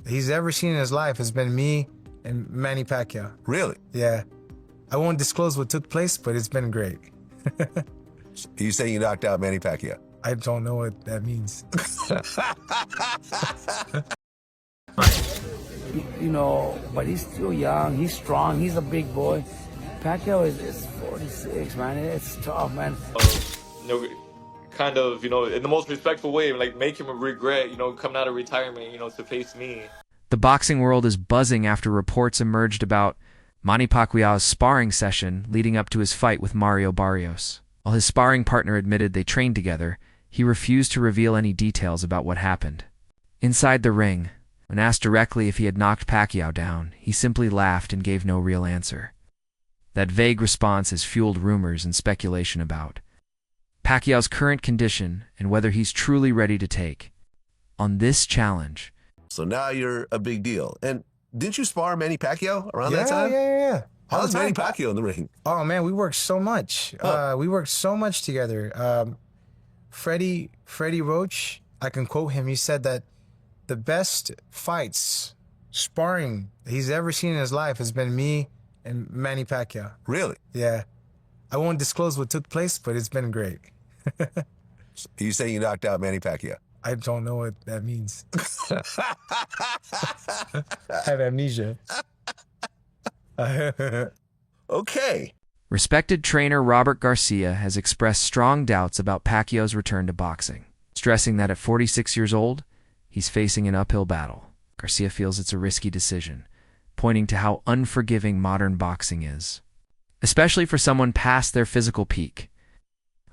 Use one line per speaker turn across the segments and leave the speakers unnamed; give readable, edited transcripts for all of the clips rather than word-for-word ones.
he's ever seen in his life has been me and Manny Pacquiao.
Really?
Yeah. I won't disclose what took place, but it's been great.
You saying you knocked out Manny Pacquiao?
I don't know what that means.
But he's still young. He's strong. He's a big boy. Pacquiao is 46, man. It's tough, man.
Kind of, in the most respectful way, like make him regret, coming out of retirement, to face me.
The boxing world is buzzing after reports emerged about Manny Pacquiao's sparring session leading up to his fight with Mario Barrios. While his sparring partner admitted they trained together, he refused to reveal any details about what happened. Inside the ring, when asked directly if he had knocked Pacquiao down, he simply laughed and gave no real answer. That vague response has fueled rumors and speculation about Pacquiao's current condition and whether he's truly ready to take on this challenge.
So now you're a big deal. And didn't you spar Manny Pacquiao around that time?
Yeah.
How's Manny Pacquiao in the ring?
Oh, man, we worked so much. We worked so much together. Freddie Roach, I can quote him. He said that the best fights, sparring he's ever seen in his life has been me and Manny Pacquiao.
Really?
Yeah. I won't disclose what took place, but it's been great.
You saying you knocked out Manny Pacquiao?
I don't know what that means. I have amnesia.
Okay.
Respected trainer Robert Garcia has expressed strong doubts about Pacquiao's return to boxing, stressing that at 46 years old, he's facing an uphill battle. Garcia feels it's a risky decision, pointing to how unforgiving modern boxing is, especially for someone past their physical peak.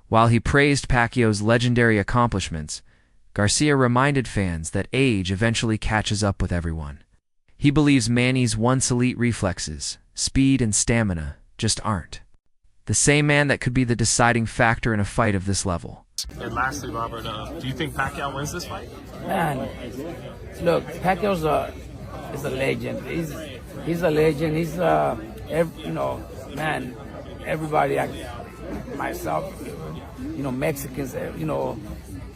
While he praised Pacquiao's legendary accomplishments, Garcia reminded fans that age eventually catches up with everyone. He believes Manny's once elite reflexes, speed and stamina just aren't the same man that could be the deciding factor in a fight of this level.
And lastly, Robert, do you think Pacquiao wins this fight?
Man, look, Pacquiao's is a legend. He's a legend. He's man, everybody, myself, Mexicans,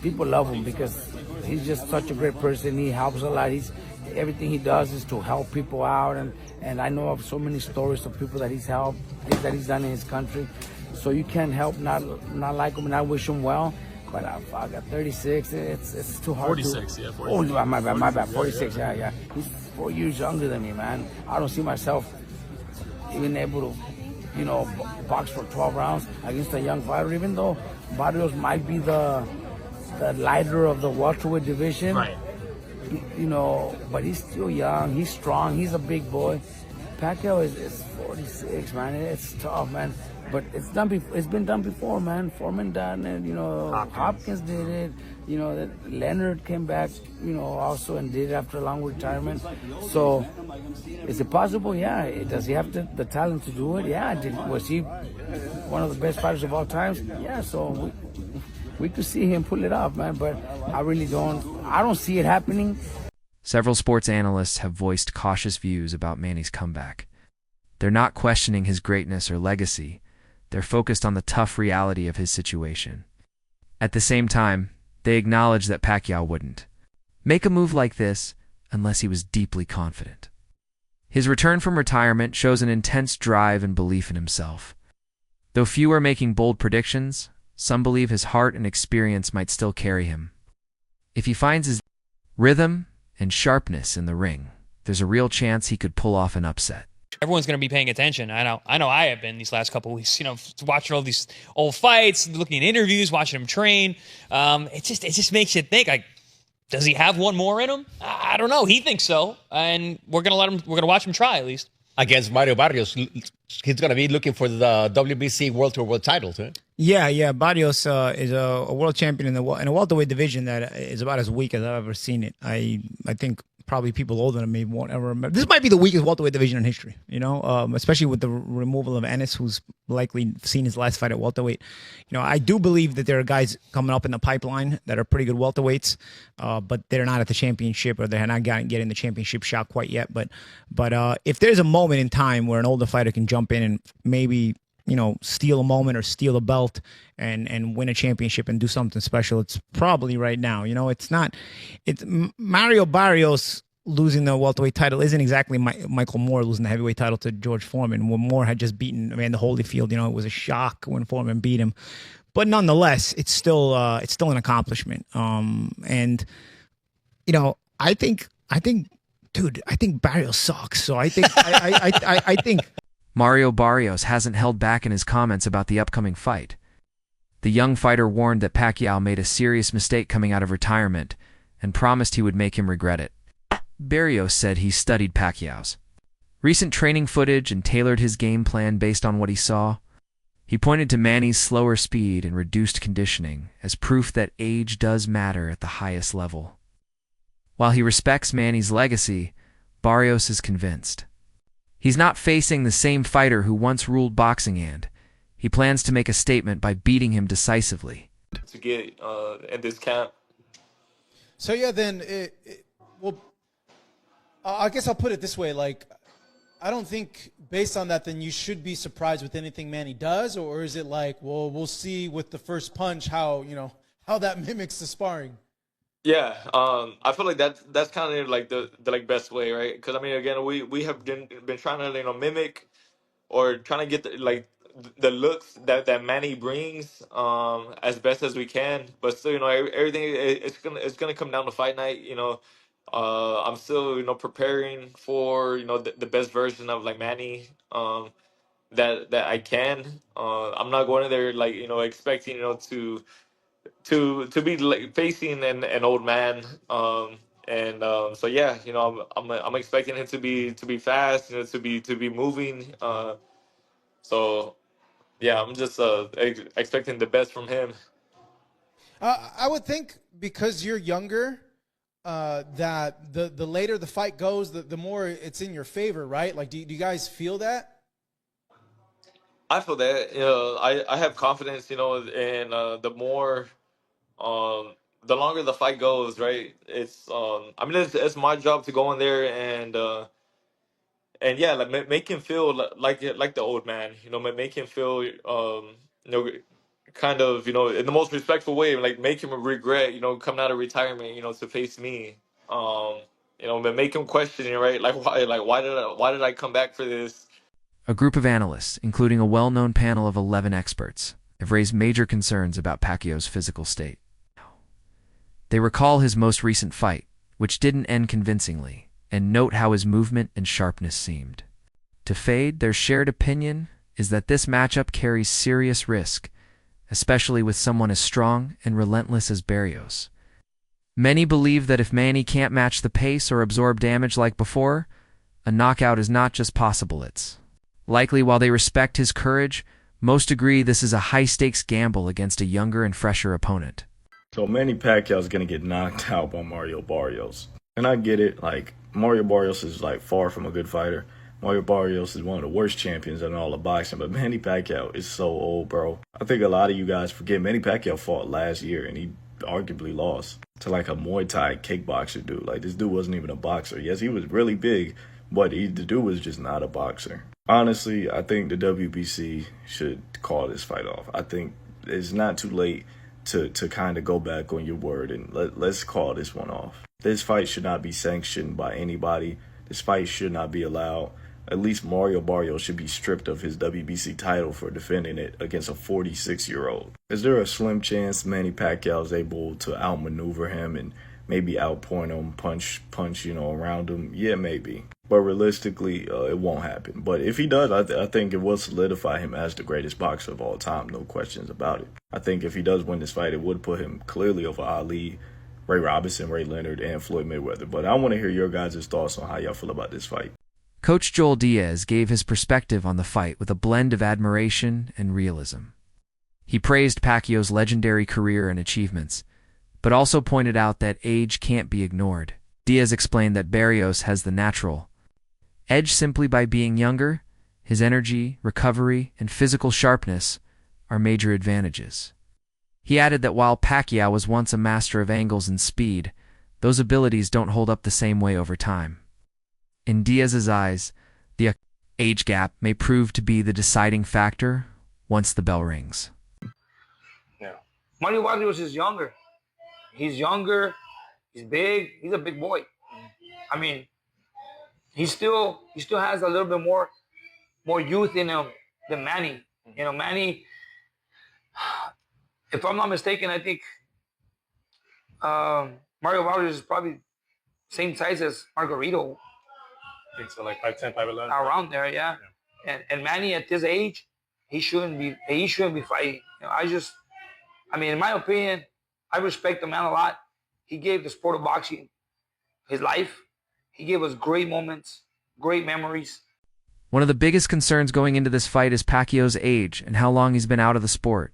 people love him because he's just such a great person. He helps a lot. Everything he does is to help people out, and I know of so many stories of people that he's helped, things that he's done in his country. So you can't help not like him, and I wish him well. But I got 36. It's too hard.
46, yeah. 46.
Oh, my bad. 46. Yeah. He's 4 years younger than me, man. I don't see myself even able to, box for 12 rounds against a young fighter. Even though Barrios might be the lighter of the welterweight division,
right?
But he's still young. He's strong. He's a big boy. Pacquiao is 46, man. It's tough, man. But it's been done before, man. Foreman done it. Hopkins did it. Leonard came back, also and did it after a long retirement. So, is it possible? Yeah. Does he have the talent to do it? Yeah. Was he one of the best fighters of all times? Yeah. So we could see him pull it off, man. But I really don't. I don't see it happening.
Several sports analysts have voiced cautious views about Manny's comeback. They're not questioning his greatness or legacy. They're focused on the tough reality of his situation. At the same time, they acknowledge that Pacquiao wouldn't make a move like this unless he was deeply confident. His return from retirement shows an intense drive and belief in himself. Though few are making bold predictions, some believe his heart and experience might still carry him. If he finds his rhythm and sharpness in the ring, there's a real chance he could pull off an upset.
Everyone's going to be paying attention. I know I have been these last couple of weeks, watching all these old fights, looking at interviews, watching him train. It just makes you think, like, does he have one more in him? I don't know. He thinks so. And we're going to watch him try at least.
Against Mario Barrios, he's going to be looking for the WBC World Tour World titles, huh?
Yeah. Barrios is a world champion in a welterweight division that is about as weak as I've ever seen it. I think probably people older than me won't ever remember. This might be the weakest welterweight division in history, especially with the removal of Ennis, who's likely seen his last fight at welterweight. I do believe that there are guys coming up in the pipeline that are pretty good welterweights, but they're not at the championship, or they're not getting the championship shot quite yet. But if there's a moment in time where an older fighter can jump in and maybe steal a moment or steal a belt and win a championship and do something special, it's probably right now. It's Mario Barrios losing the welterweight title isn't exactly Michael Moore losing the heavyweight title to George Foreman, when Moore had just beaten Evander Holyfield. You know, it was a shock when Foreman beat him, but nonetheless, it's still an accomplishment. And you know, I think, dude, I think Barrios sucks. So I think, I think
Mario Barrios hasn't held back in his comments about the upcoming fight. The young fighter warned that Pacquiao made a serious mistake coming out of retirement and promised he would make him regret it. Barrios said he studied Pacquiao's recent training footage and tailored his game plan based on what he saw. He pointed to Manny's slower speed and reduced conditioning as proof that age does matter at the highest level. While he respects Manny's legacy, Barrios is convinced he's not facing the same fighter who once ruled boxing, and he plans to make a statement by beating him decisively.
To get in this camp.
So yeah, then well, I guess I'll put it this way: like, I don't think based on that, then you should be surprised with anything Manny does, or is it like, well, we'll see with the first punch how that mimics the sparring.
Yeah, I feel like that's kind of like the like best way, right? Because I mean, again, we have been trying to mimic or trying to get the looks that Manny brings as best as we can, but still, everything it's gonna come down to fight night. I'm still preparing for the best version of like Manny that I can. I'm not going in there like expecting to be like facing an old man. So yeah, I'm expecting him to be fast, to be moving. So yeah, I'm just expecting the best from him.
I would think because you're younger, that the later the fight goes, the more it's in your favor, right? Like, do you guys feel that?
I feel that I have confidence, and the longer the fight goes, right? It's I mean it's my job to go in there and yeah, like make him feel like the old man, make him feel kind of in the most respectful way, like make him regret coming out of retirement, to face me, but make him question it, right? Like why did I come back for this?
A group of analysts, including a well-known panel of 11 experts, have raised major concerns about Pacquiao's physical state. They recall his most recent fight, which didn't end convincingly, and note how his movement and sharpness seemed to fade. Their shared opinion is that this matchup carries serious risk, especially with someone as strong and relentless as Barrios. Many believe that if Manny can't match the pace or absorb damage like before, a knockout is not just possible, it's likely. While they respect his courage, most agree this is a high-stakes gamble against a younger and fresher opponent.
So Manny Pacquiao is going to get knocked out by Mario Barrios. And I get it, like, Mario Barrios is, like, far from a good fighter. Mario Barrios is one of the worst champions in all of boxing, but Manny Pacquiao is so old, bro. I think a lot of you guys forget Manny Pacquiao fought last year, and he arguably lost to, like, a Muay Thai kickboxer dude. Like, this dude wasn't even a boxer. Yes, he was really big, but the dude was just not a boxer. Honestly, I think the WBC should call this fight off. I think it's not too late to kind of go back on your word and let's call this one off. This fight should not be sanctioned by anybody. This fight should not be allowed. At least Mario Barrios should be stripped of his WBC title for defending it against a 46-year-old. Is there a slim chance Manny Pacquiao is able to outmaneuver him and maybe outpoint him, punch, around him? Yeah, maybe. But realistically, it won't happen. But if he does, I think it will solidify him as the greatest boxer of all time, no questions about it. I think if he does win this fight, it would put him clearly over Ali, Ray Robinson, Ray Leonard, and Floyd Mayweather. But I want to hear your guys' thoughts on how y'all feel about this fight.
Coach Joel Diaz gave his perspective on the fight with a blend of admiration and realism. He praised Pacquiao's legendary career and achievements, but also pointed out that age can't be ignored. Diaz explained that Barrios has the natural edge simply by being younger. His energy, recovery, and physical sharpness are major advantages. He added that while Pacquiao was once a master of angles and speed, those abilities don't hold up the same way over time. In Diaz's eyes, the age gap may prove to be the deciding factor once the bell rings.
Yeah. Mario Barrios is younger. He's younger. He's big. He's a big boy. I mean, he still has a little bit more youth in him than Manny. You know, Manny, if I'm not mistaken, I think Mario Barrios is probably same size as Margarito.
I think so, like 5'10", 5'11".
Around there, yeah. And Manny at this age, he shouldn't be fighting. You know, I mean, in my opinion, I respect the man a lot. He gave the sport of boxing his life. He gave us great moments, great memories.
One of the biggest concerns going into this fight is Pacquiao's age and how long he's been out of the sport.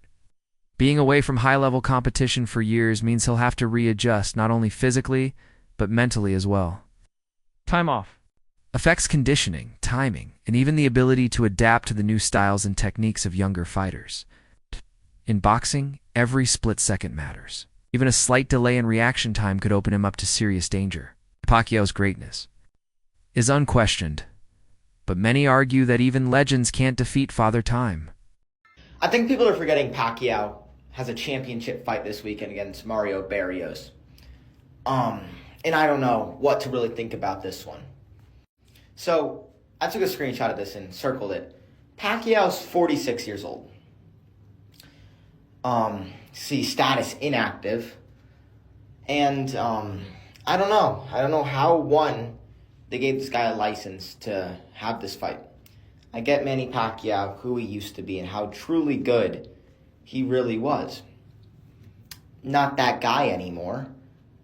Being away from high-level competition for years means he'll have to readjust not only physically, but mentally as well. Time off affects conditioning, timing, and even the ability to adapt to the new styles and techniques of younger fighters. In boxing, every split second matters. Even a slight delay in reaction time could open him up to serious danger. Pacquiao's greatness is unquestioned, but many argue that even legends can't defeat Father Time.
I think people are forgetting Pacquiao has a championship fight this weekend against Mario Barrios. And I don't know what to really think about this one. So, I took a screenshot of this and circled it. Pacquiao's 46 years old. See, status inactive. And, I don't know. I don't know how, one, they gave this guy a license to have this fight. I get Manny Pacquiao, who he used to be, and how truly good he really was. Not that guy anymore.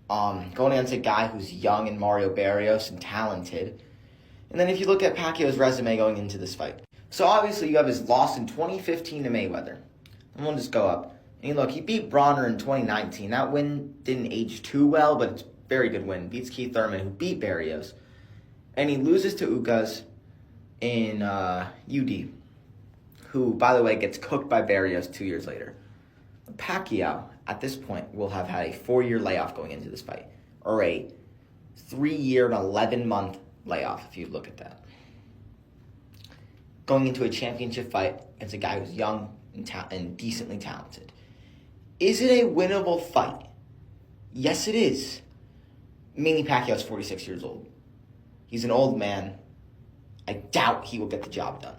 Going against a guy who's young and Mario Barrios and talented. And then if you look at Pacquiao's resume going into this fight. So obviously you have his loss in 2015 to Mayweather. And we'll just go up. And look, he beat Bronner in 2019. That win didn't age too well, but it's a very good win. Beats Keith Thurman, who beat Barrios. And he loses to Ugas in UD, who, by the way, gets cooked by Barrios 2 years later. Pacquiao, at this point, will have had a 4-year layoff going into this fight, or a 3-year and 11-month layoff, if you look at that. Going into a championship fight against a guy who's young and decently talented. Is it a winnable fight? Yes, it is. Manny Pacquiao's 46 years old. He's an old man. I doubt he will get the job done.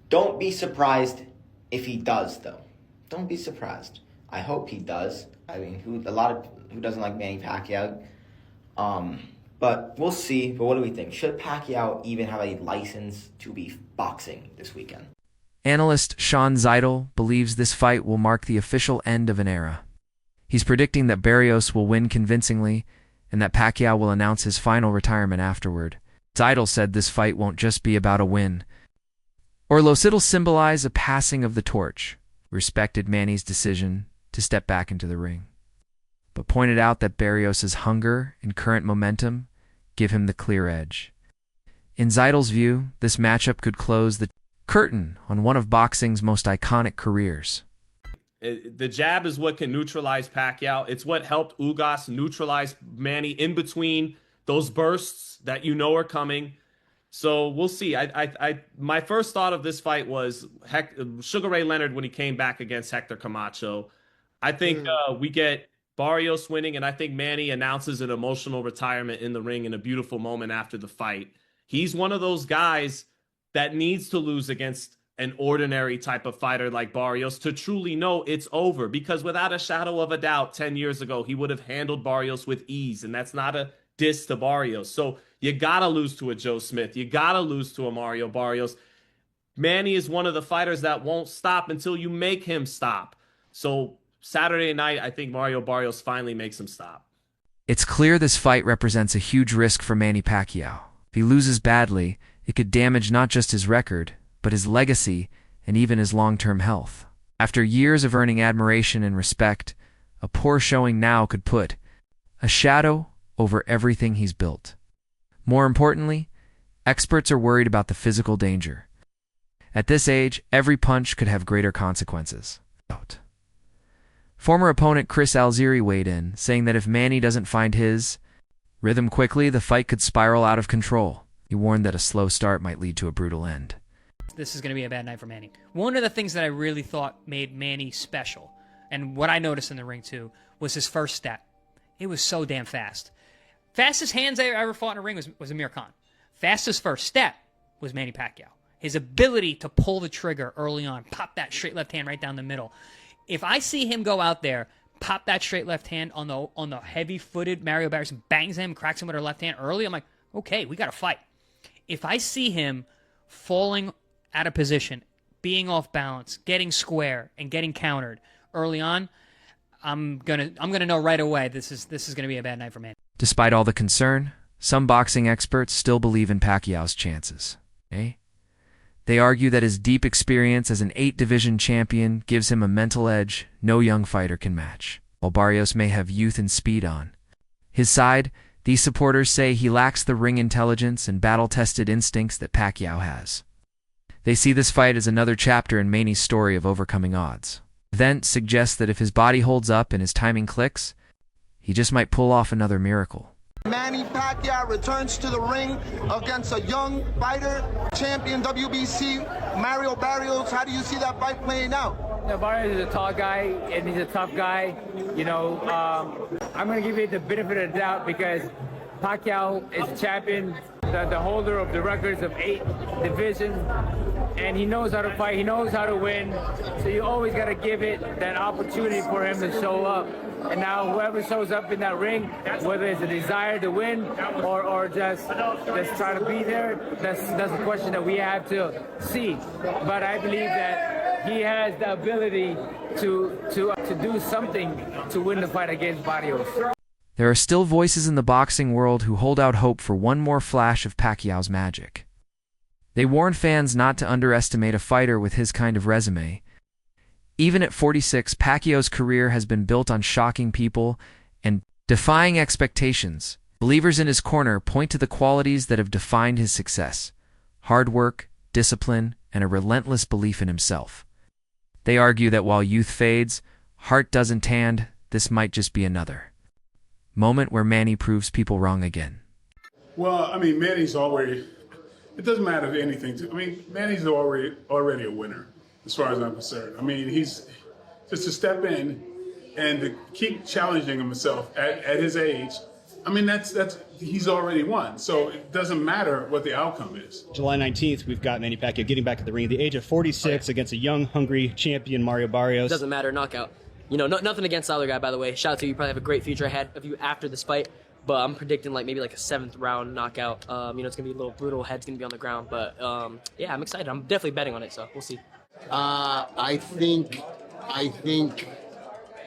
Don't be surprised if he does, though. Don't be surprised. I hope he does. I mean, who doesn't like Manny Pacquiao? But we'll see. But what do we think? Should Pacquiao even have a license to be boxing this weekend?
Analyst Sean Zeidel believes this fight will mark the official end of an era. He's predicting that Barrios will win convincingly and that Pacquiao will announce his final retirement afterward. Zeidel said this fight won't just be about a win. It'll symbolize a passing of the torch, respected Manny's decision to step back into the ring, but pointed out that Barrios' hunger and current momentum give him the clear edge. In Zeidel's view, this matchup could close the curtain on one of boxing's most iconic careers.
The jab is what can neutralize Pacquiao. It's what helped Ugas neutralize Manny in between those bursts that you know are coming. So we'll see. My first thought of this fight was Sugar Ray Leonard when he came back against Hector Camacho. I think we get Barrios winning, and I think Manny announces an emotional retirement in the ring in a beautiful moment after the fight. He's one of those guys that needs to lose against an ordinary type of fighter like Barrios to truly know it's over, because without a shadow of a doubt, 10 years ago, he would have handled Barrios with ease, and that's not a diss to Barrios. So you got to lose to a Joe Smith. You got to lose to a Mario Barrios. Manny is one of the fighters that won't stop until you make him stop. So Saturday night, I think Mario Barrios finally makes him stop.
It's clear this fight represents a huge risk for Manny Pacquiao. If he loses badly, it could damage not just his record, but his legacy and even his long-term health. After years of earning admiration and respect, a poor showing now could put a shadow over everything he's built. More importantly, experts are worried about the physical danger. At this age, every punch could have greater consequences. Former opponent Chris Algieri weighed in, saying that if Manny doesn't find his rhythm quickly, the fight could spiral out of control. He warned that a slow start might lead to a brutal end.
This is going to be a bad night for Manny. One of the things that I really thought made Manny special, and what I noticed in the ring too, was his first step. It was so damn fast. Fastest hands I ever fought in a ring was Amir Khan. Fastest first step was Manny Pacquiao. His ability to pull the trigger early on, pop that straight left hand right down the middle. If I see him go out there, pop that straight left hand on the heavy-footed Mario Barrios, bangs him, cracks him with her left hand early, I'm like, okay, we got to fight. If I see him falling out of position, being off balance, getting square, and getting countered early on, I'm gonna know right away this is gonna be a bad night for Manny.
Despite all the concern, some boxing experts still believe in Pacquiao's chances. They argue that his deep experience as an 8-division champion gives him a mental edge no young fighter can match, while Barrios may have youth and speed on his side. These supporters say he lacks the ring intelligence and battle-tested instincts that Pacquiao has. They see this fight as another chapter in Manny's story of overcoming odds. Vent suggests that if his body holds up and his timing clicks, he just might pull off another miracle.
Manny Pacquiao returns to the ring against a young fighter, champion WBC, Mario Barrios. How do you see that fight playing out?
Barrios is a tall guy, and he's a tough guy. You know, I'm going to give you the benefit of the doubt because Pacquiao is a champion, the holder of the records of 8 divisions, and he knows how to fight, he knows how to win, so you always got to give it that opportunity for him to show up. And now whoever shows up in that ring, whether it's a desire to win or just try to be there, that's a question that we have to see. But I believe that he has the ability to do something to win the fight against Barrios.
There are still voices in the boxing world who hold out hope for one more flash of Pacquiao's magic. They warn fans not to underestimate a fighter with his kind of resume. Even at 46, Pacquiao's career has been built on shocking people and defying expectations. Believers in his corner point to the qualities that have defined his success: hard work, discipline, and a relentless belief in himself. They argue that while youth fades, heart doesn't tand. This might just be another moment where Manny proves people wrong again.
Well, I mean, Manny's already, it doesn't matter anything. Manny's already a winner as far as I'm concerned. I mean, he's just to step in and to keep challenging himself at his age. I mean, he's already won. So it doesn't matter what the outcome is.
July 19th, we've got Manny Pacquiao getting back at the ring at the age of 46 against a young, hungry champion, Mario Barrios.
Doesn't matter, knockout. You know, nothing against the other guy, by the way. Shout out to you. You probably have a great future ahead of you after this fight. But I'm predicting maybe a 7th round knockout. You know, it's going to be a little brutal. Head's going to be on the ground. But, yeah, I'm excited. I'm definitely betting on it, so we'll see.
I think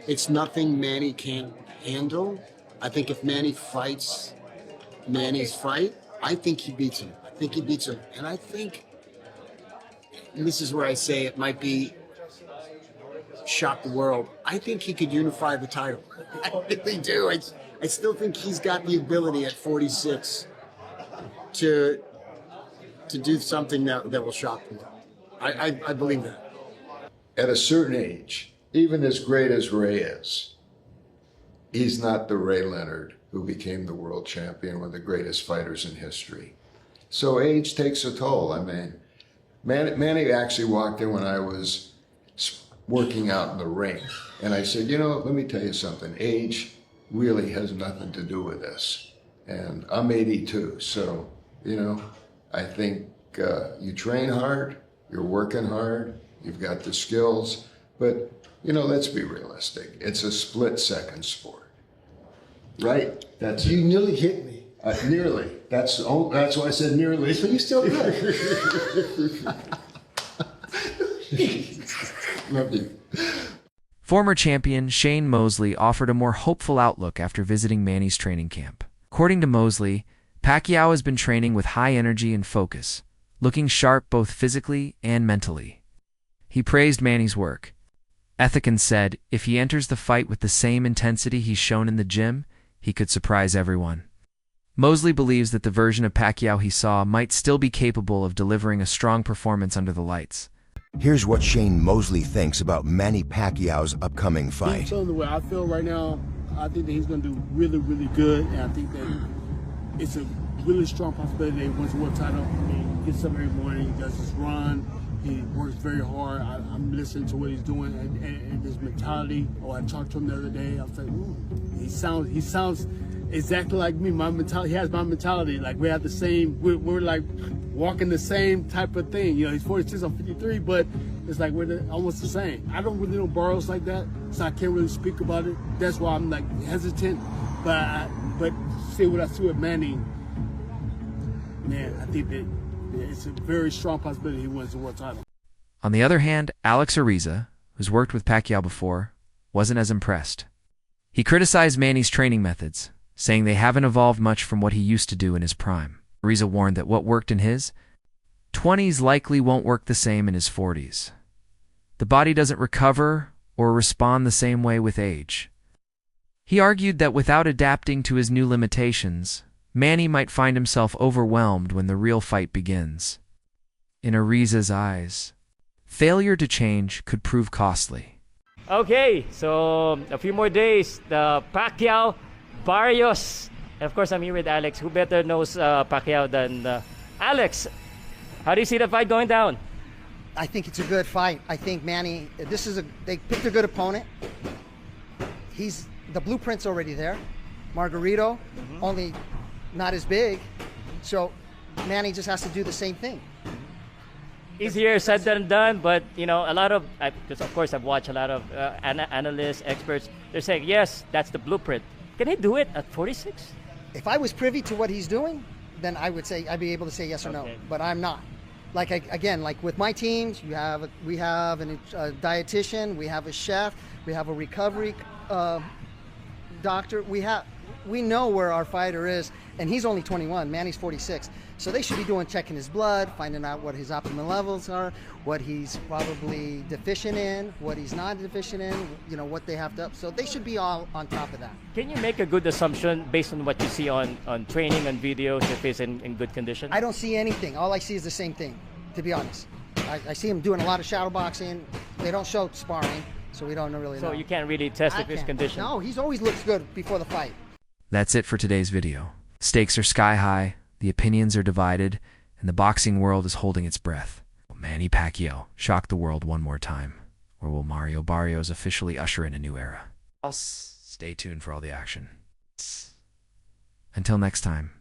it's nothing Manny can't handle. I think if Manny fights Manny's fight, I think he beats him. And I think, and this is where I say it might be shock the world, I think he could unify the title. I really do. I still think he's got the ability at 46 to do something that will shock the world. I believe that.
At a certain age, even as great as Ray is, he's not the Ray Leonard who became the world champion, one of the greatest fighters in history. So age takes a toll. I mean, Manny actually walked in when I was working out in the ring. And I said, you know, let me tell you something. Age really has nothing to do with this. And I'm 82, so, you know, I think you train hard, you're working hard, you've got the skills, but, you know, let's be realistic. It's a split-second sport, right?
You nearly hit me.
Nearly. That's why I said nearly.
But you still good.
Love you.
Former champion Shane Mosley offered a more hopeful outlook after visiting Manny's training camp. According to Mosley, Pacquiao has been training with high energy and focus, looking sharp both physically and mentally. He praised Manny's work. Ethican said if he enters the fight with the same intensity he's shown in the gym, he could surprise everyone. Mosley believes that the version of Pacquiao he saw might still be capable of delivering a strong performance under the lights.
Here's what Shane Mosley thinks about Manny Pacquiao's upcoming fight.
So the way I feel right now, I think that he's going to do really, really good, and I think that it's a really strong possibility that he wins the world title. I mean, he gets up every morning, he does his run, he works very hard. I'm listening to what he's doing and his mentality. I talked to him the other day. I was like, ooh, he sounds exactly like me. My mentality, he has my mentality. Like we have the same. We're like walking the same type of thing. You know, he's 46, I'm 53, but it's like we're almost the same. I don't really know Barrios like that, so I can't really speak about it. That's why I'm like hesitant. But see what I see with Manny, man, I think that it's a very strong possibility he wins the world title.
On the other hand, Alex Ariza, who's worked with Pacquiao before, wasn't as impressed. He criticized Manny's training methods, saying they haven't evolved much from what he used to do in his prime. Ariza warned that what worked in his 20s likely won't work the same in his 40s. The body doesn't recover or respond the same way with age. He argued that without adapting to his new limitations, Manny might find himself overwhelmed when the real fight begins. In Ariza's eyes, failure to change could prove costly.
Okay, so a few more days, the Pacquiao Barrios. And of course, I'm here with Alex. Who better knows Pacquiao than Alex? How do you see the fight going down?
I think it's a good fight. I think Manny, they picked a good opponent. The blueprint's already there. Margarito, only not as big. So Manny just has to do the same thing.
Easier said than done, but you know, a lot of, because of course I've watched a lot of analysts, experts, they're saying, yes, that's the blueprint. Can he do it at 46?
If I was privy to what he's doing, then I would say, I'd be able to say yes or no, but I'm not. Like, again, like with my teams, we have a dietitian, we have a chef, we have a recovery doctor. We know where our fighter is, and he's only 21, Manny's 46. So they should be checking his blood, finding out what his optimal levels are, what he's probably deficient in, what he's not deficient in, you know, what they have to, so they should be all on top of that.
Can you make a good assumption based on what you see on training and videos if he's in good condition?
I don't see anything. All I see is the same thing, to be honest. I see him doing a lot of shadow boxing. They don't show sparring, so we don't really know.
So you can't really test if his condition?
No, he's always looks good before the fight.
That's it for today's video. Stakes are sky high, the opinions are divided, and the boxing world is holding its breath. Will Manny Pacquiao shock the world one more time? Or will Mario Barrios officially usher in a new era? Stay tuned for all the action. Until next time.